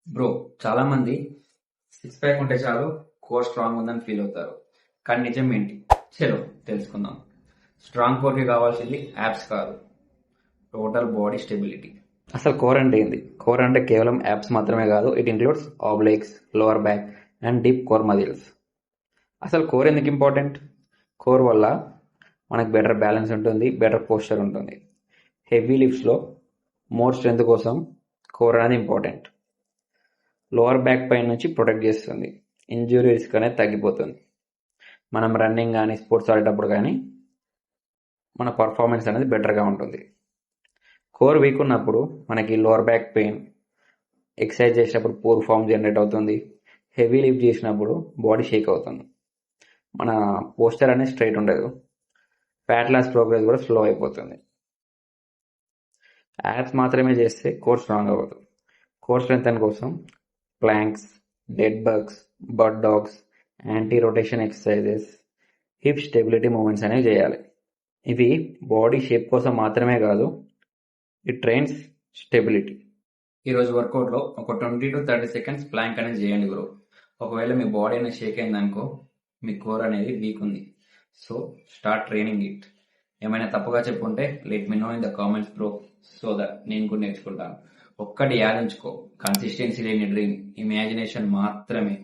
Bro, చాలా మంది six pack ఉంటే చాలు కోర్ స్ట్రాంగ్ ఉందని ఫీల్ అవుతారు. కానీ నిజం ఏంటి? చలో తెలుసుకుందాం. స్ట్రాంగ్ కోర్ కి కావాల్సింది యాప్స్ కాదు, టోటల్ బాడీ స్టెబిలిటీ. అసలు కోర్ అంటే ఏంది? కోర్ అంటే కేవలం యాప్స్ మాత్రమే కాదు, it includes obliques, lower back and deep core muscles. అసలు కోర్ ఎందుకు ఇంపార్టెంట్? కోర్ వల్ల మనకు బెటర్ బ్యాలెన్స్ ఉంటుంది, బెటర్ పోస్చర్ ఉంటుంది. హెవీ లిఫ్ట్స్లో మోర్ స్ట్రెంత్ కోసం కోర్ అనేది ఇంపార్టెంట్. లోవర్ బ్యాక్ పైన నుంచి ప్రొటెక్ట్ చేస్తుంది, ఇంజురీ రిస్క్ అనేది తగ్గిపోతుంది. మనం రన్నింగ్ కానీ స్పోర్ట్స్ ఆడేటప్పుడు కానీ మన పర్ఫార్మెన్స్ అనేది బెటర్గా ఉంటుంది. కోర్ వీక్ ఉన్నప్పుడు మనకి లోవర్ బ్యాక్ పెయిన్, ఎక్సర్సైజ్ చేసినప్పుడు పూర్ ఫామ్ జనరేట్ అవుతుంది, హెవీ లిఫ్ట్ చేసినప్పుడు బాడీ షేక్ అవుతుంది, మన పోస్చర్ అనేది స్ట్రైట్ ఉండదు, ఫ్యాట్ లాస్ ప్రోగ్రెస్ కూడా స్లో అయిపోతుంది. యాప్స్ మాత్రమే చేస్తే కోర్ స్ట్రాంగ్ అవ్వదు. కోర్ స్ట్రెంగ్ కోసం planks, dead bugs, bird dogs, anti rotation exercises, hip stability movements అనేవి చేయాలి. ఇవి బాడీ షేప్ కోసం మాత్రమే కాదు, ఇట్ ట్రైన్స్ స్టెబిలిటీ. ఈరోజు వర్కౌట్లో ఒక 20 to 30 seconds ప్లాంక్ అనేది చేయండి బ్రో. ఒకవేళ మీ బాడీ అనేది షేక్ అయిందనుకో, మీ కోర్ అనేది వీక్ ఉంది. So start training it. ఏమైనా తప్పుగా చెప్పుంటే let me know in the comments bro, so that నేను కూడా నేర్చుకుంటాను. ఒక్కటి యాదించుకో, కన్సిస్టెన్సీ లేని డ్రీమ్ ఇమాజినేషన్ మాత్రమే.